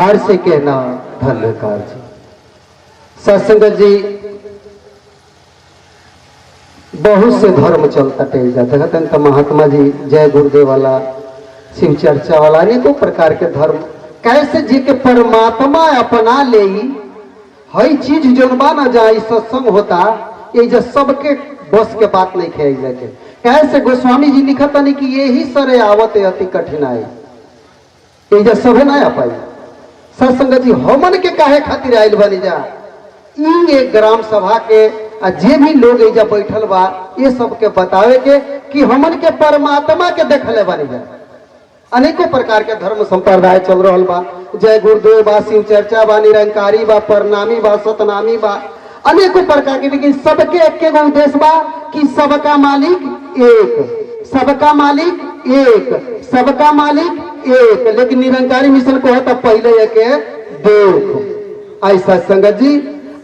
प्यार से कहना धन्यकार जी। सत्संगत जी बहुत से धर्म चलता टेल जाता है तो महात्मा जी जय गुरुदेव वाला शिव चर्चा वाला अनेकों प्रकार के धर्म कैसे जी के परमात्मा अपना ले हई चीज जो ना जाए सत्संग होता ये जो सबके बस के बात नहीं खेल जाके कैसे गोस्वामी जी लिखता नहीं कि यही सरे आवत अति कठिनाई ये जो सभे ना आ पाई। सत्संग जी हमन के काहे खातिर आयल बनी जा एक ग्राम सभा के जे भी लोग एजा बैठल बा ये सबके बतावे के कि हमन के परमात्मा के देखले बनी जा। अनेकों प्रकार के धर्म संप्रदाय चल रहा बा जय गुरुदेव बा शिव चर्चा बा निरंकारी बा प्रणामी बा सतनामी बा अनेकों प्रकार के लेकिन सबके एक उद्देश्य बा कि सबका मालिक एक सबका मालिक एक सबका मालिक एक। लेकिन निरंकारी मिशन को है पहले एक देव ऐसा संगत जी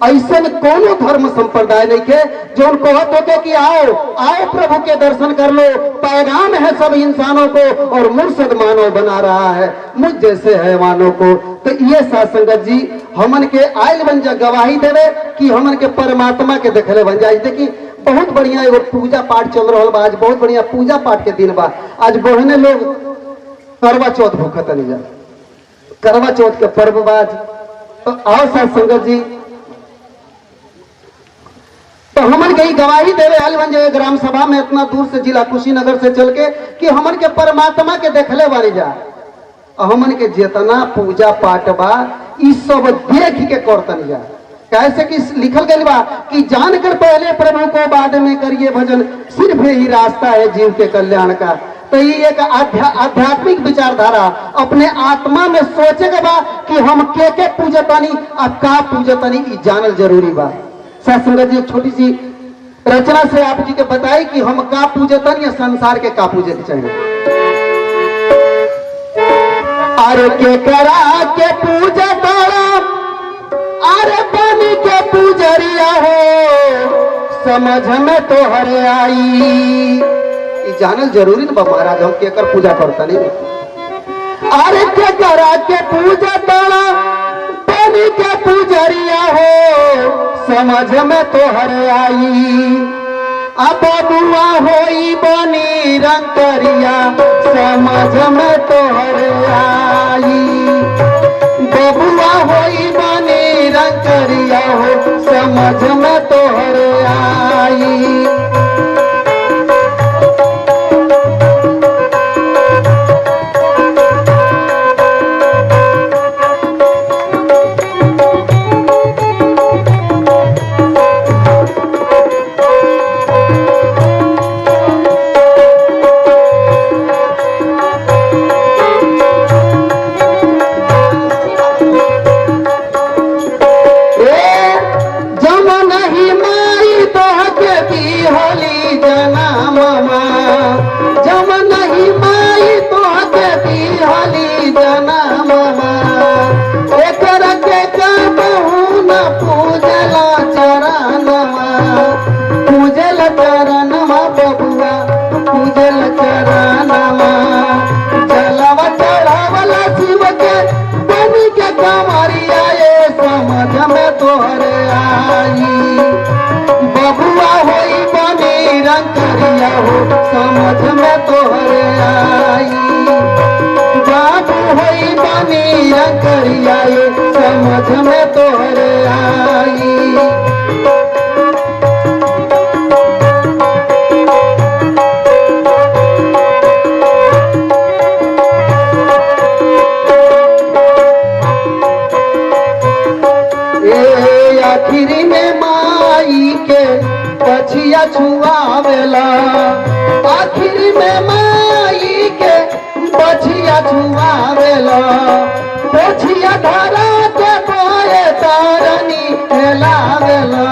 ऐसा कोनो धर्म संप्रदाय नहीं के जो कहते होते कि आओ आओ प्रभु के दर्शन कर लो पैगाम है सब इंसानों को और मुर्शद मानव बना रहा है मुझ जैसे हैवानों को। तो ये सत्संगत जी हमन के आयल बन जा गवाही देवे कि हमन के परमात्मा के देखले बन जाए। देखिए बहुत बढ़िया एगो पूजा पाठ चल रहा बा आज बहुत बढ़िया पूजा पाठ के दिन बा। आज बहने लोग करवा चौथ भूखत नहीं जा करवा चौथ के पर्व बाज तो आओ सत्संगत जी तो हमन के गवाही देवे आयल बन जाए ग्राम सभा में इतना दूर से जिला कुशीनगर से चल के कि हमन के परमात्मा के देखले बानी जा हमन के जितना पूजा पाठ बा ई सब देख के करतन जा। कैसे कि लिखल गया बा कि जानकर पहले प्रभु को बाद में करिए भजन सिर्फ यही रास्ता है जीव के कल्याण का। तो ये एक आध्यात्मिक विचारधारा अपने आत्मा में सोचे के बा कि हम के पूजतानी अब का पूजतानी ई जानल जरूरी बा। सत्संगत जी एक छोटी सी रचना से आप जी के बताई कि हम का पूजतन या संसार के का पूजे के चाहिए। अरे के करा के पूजता अरे बनी के पूजरिया हो समझ में तो हरे आई ये जानल जरूरी ना महाराज हम के कर पूजा करता नहीं। अरे के करा के पूजता बनी के पूजरिया हो समझ में तो हरे आई अब बुआ होई बनी रंगरिया समझ में तो हरे आई बबुआ होई बनी रंगरिया हो समझ में तो हरे आई। बबुआ होई बनी रंगरिया हो समझ में तो हरे आई बाबू होई बनी रंगरिया समझ में तो हरे आई। आखिरी में माई के पछिया छुआवेला आखिरी में माई के पछिया छुआवेला पछिया धरा के बोए तारनी हेलावेला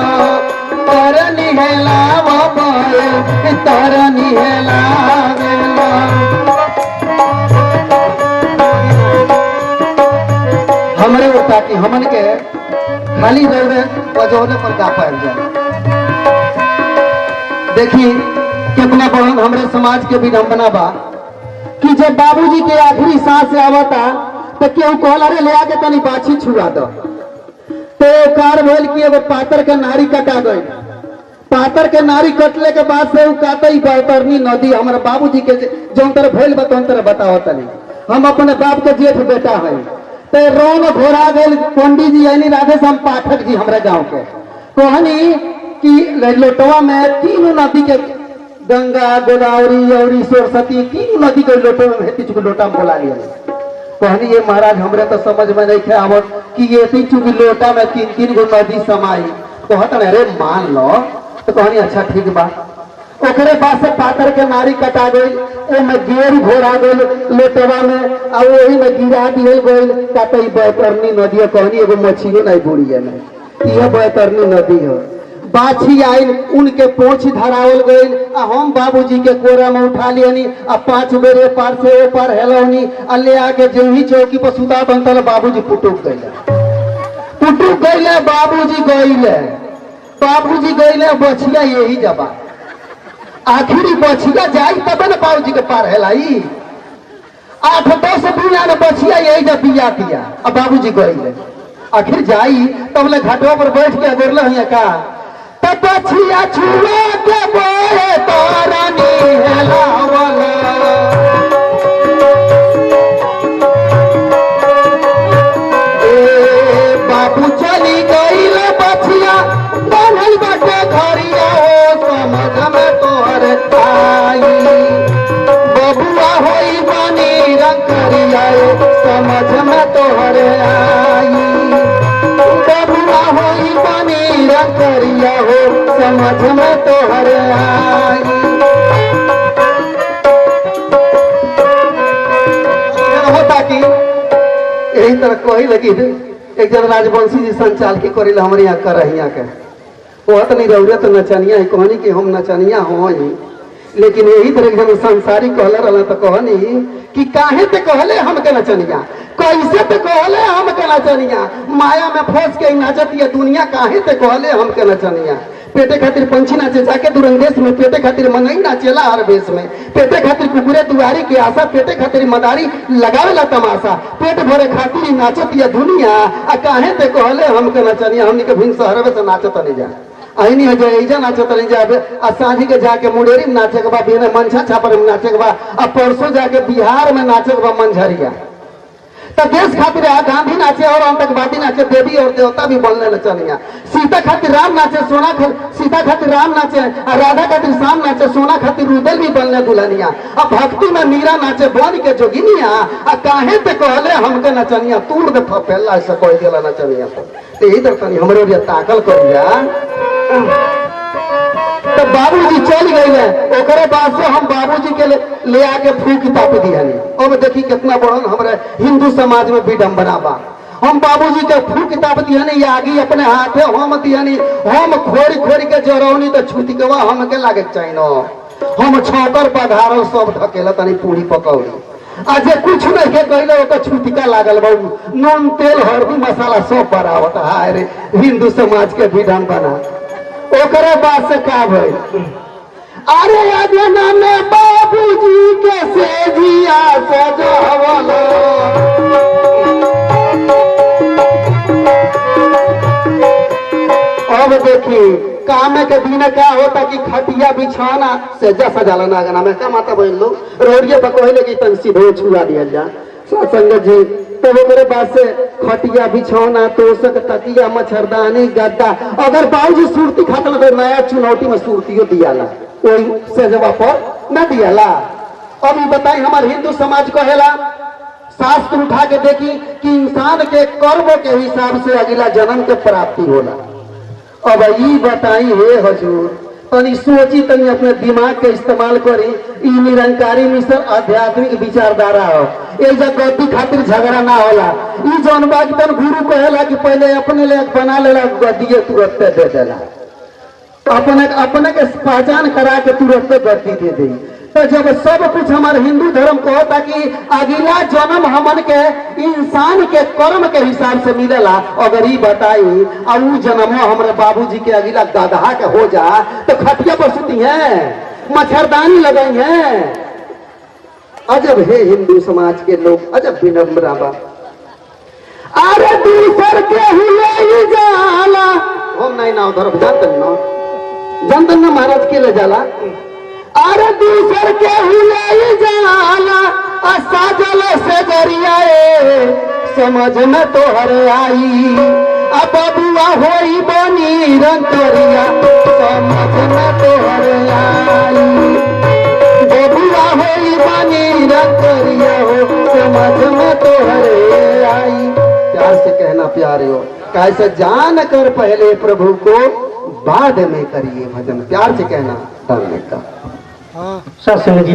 तारनी हेलावा बोए तारनी हेलावेला। हमरे होता कि हमन के खाली दौड़े बजौने पर गा पायल जाए। देखिए कितना बहन हमारे समाज के विडंबना बा कि जब बाबूजी के आखिरी सांस आवता तो केहू कहल अरे ले आके तनी बाछी छुआ दो, तो कार भेल कि एगो पातर के नारी कटा गई। पातर के नारी कटले के बाद से काटई बैतरनी नदी हमारे बाबूजी के जौन तरह भेल बा तौन तरह बताओ तनी। हम अपने बाप के जेठ बेटा है, तो रौन घोरा गए पंडित जी यानी राधेश्याम पाठक जी हमारे गांव के कहनी कि लोटवा में तीनों नदी के गंगा गोदावरी और सरस्वती तीनों नदी के लोटवा में हेती चुके लोटा में बोला लिया। कहनी ये महाराज हमरे तो समझ में नहीं आवत कि ये चूंकि लोटा में तीन तीन गो नदी समाई। कहत अरे मान लो, तो कहनी अच्छा ठीक बा। ओकरे बाद से पातर के नारी कटा गई, ओमे गेर घोड़ा गई लोटवा में, और वही में गिरा दिए गई काटई बैतरनी नदी। कहनी एगो मछलियों नहीं बुड़ी है, यह बैतरनी नदी है। बाछी आई उनके पोछ धरावल गई, हम बाबूजी के कोरा में उठा लियनी, अब 5 बेर ए पार से ओ पार हेलौनी, ले आके जो ही चौकी पर सुता बनता बाबूजी पुटुक गई, बाबूजी गईले बछिया यही जबा। आखिरी बछिया जाई तब न बाबूजी के पार हेलाई। 8-10 बिया ने बछिया यही जब बिया दिया, अब बाबूजी गईले आखिर जाई तब ले घाटवा पर बैठ के अगरल हिया का तब बछिया छुआ के बोए तारानी हेलावला। ए बाबू चली गईले बछिया बनल बाटे घरिया हो समझ में तोहर आई। बबुआ होई बनी रंगरिया समझ में तोहर आई। बबुआ होई बनी रंगरिया हो समझ में तोहर आई। होता कि यही तरह कोई लगी एक जन राजवंशी जी संचालकी करे हमारे यहाँ कर रही के वो तो नहीं रौरिया तो नचनिया है। कहनी कि हम नचनिया हो ही, लेकिन यही तरह जब संसारी कहले रहा तो कहनी कि काहे ते कहले हम के नचनिया, कैसे ते कहले हम के नचनिया, माया में फंस के नाचत ये दुनिया काहे ते कहले हम के नचनिया। पेटे खातिर पंछी नाचे जाके दुरंदेश में, पेटे खातिर मनई नाचेला हर बेस में, पेटे खातिर कुकुरे दुआरी के आशा, पेटे खातिर मदारी लगावेला तमाशा, पेट भरे खातिर नाचत ये दुनिया। आ काहे ते कहले हम के नचनिया, हमनी के भिन्न शहर से नाचत नहीं जा अहिनी हो जाए ऐजा नाचत नहीं जाबे। आ सांझी के जाके मुंडेरी में नाचे के बा, बिना मंझा छापर में नाचे के बा, आ परसों जाके बिहार में नाचे के बा मंझरिया। तो देश खातिर गांधी नाचे और आतंकवादी नाचे, देवी और देवता भी बनने नचनिया। सीता खातिर राम नाचे, सीता खातिर राम नाचे, राधा खातिर श्याम नाचे, सोना खातिर रुदल भी बनने दुल्हनिया। अब भक्ति में मीरा नाचे बन के जोगिनिया। आ काहे ते कहले हमके नचनिया, तूड़ दे फपेला ऐसा कोई दिला नचनिया। तो यही तरह तनी हमरो लिए ताकल कर जा। तो बाबूजी चल गए, ओकरे बाद से हम बाबूजी के ले आके फूक ताप दियानी। अब देखी कितना बड़न हमारे हिंदू समाज में विडंबना बा। हम बाबूजी के फूक ताप दियानी, आगे अपने हाथे हम दियानी, हम खोरी खोरी के जरौनी तो छुटी के वह हमके लागे चाहिए। हम छौकर पधारल सब ढकेला तनी पूरी पकौड़ी, आज कुछ नहीं के कहले ओकर छुटिका लागल बाबू, नून तेल हल्दी मसाला सब बरावत है रे हिंदू समाज के विडंबना। ओकरे बाद से का भइल, अरे अजना में बाबूजी के सेजिया सजावला। अब देखी काम के दिन क्या होता कि खटिया बिछाना सेजा सजाला नागना में क्या माता बहन लोग रोड़िए पर कहले कि तन सीधे छुआ दिया जा संगत जी। तो मेरे पास से खटिया बिछौना तोशक तकिया मच्छरदानी गद्दा, अगर बाबूजी सूरती खाते तो नया चुनौती में सूरतियों दियाला, कोई सेजवा पर न दियाला। अब ये बताई हमारे हिंदू समाज कहेला, शास्त्र उठा के देखी कि इंसान के कर्म के हिसाब से अगला जन्म के प्राप्ति होला। अब ये बताई हे हजूर, तनी सोची, तनी अपने दिमाग के इस्तेमाल करी। ई निरंकारी मिशन आध्यात्मिक विचारधारा हो, एक गद्दी खातिर झगड़ा ना होला। ई जौन बात तन गुरु कहेला कि पहले अपने ले बना लेला गद्दी तुरंत दे देला, अपने के पहचान करा के तुरंत गद्दी दे दे। तो जब सब कुछ हमारे हिंदू धर्म कहता कि अगला जन्म हमन के इंसान के कर्म के हिसाब से मिलेला, अगर ये बताई और वो जन्म हमारे बाबूजी के अगला गधा के हो जा तो खटिया पर सुती है, मच्छरदानी लगाई है। अजब है हिंदू समाज के लोग, अजब विनम्रा बा। अरे दूसर के हुए जाला हम नहीं ना उधर जानते ना महाराज के ले जाला। अरे दूसर के हुए जाला साजल से दरियाए समझ में तो हर आई अब बुआ होई बनी रंतरिया समझ में तो हर आई बबुआ होई बनी रंतरिया हो समझ में तो हर आई। प्यार से कहना प्यारे हो कैसे जान कर पहले प्रभु को बाद में करिए भजन। प्यार से कहना धन्य का। सत्संग जी।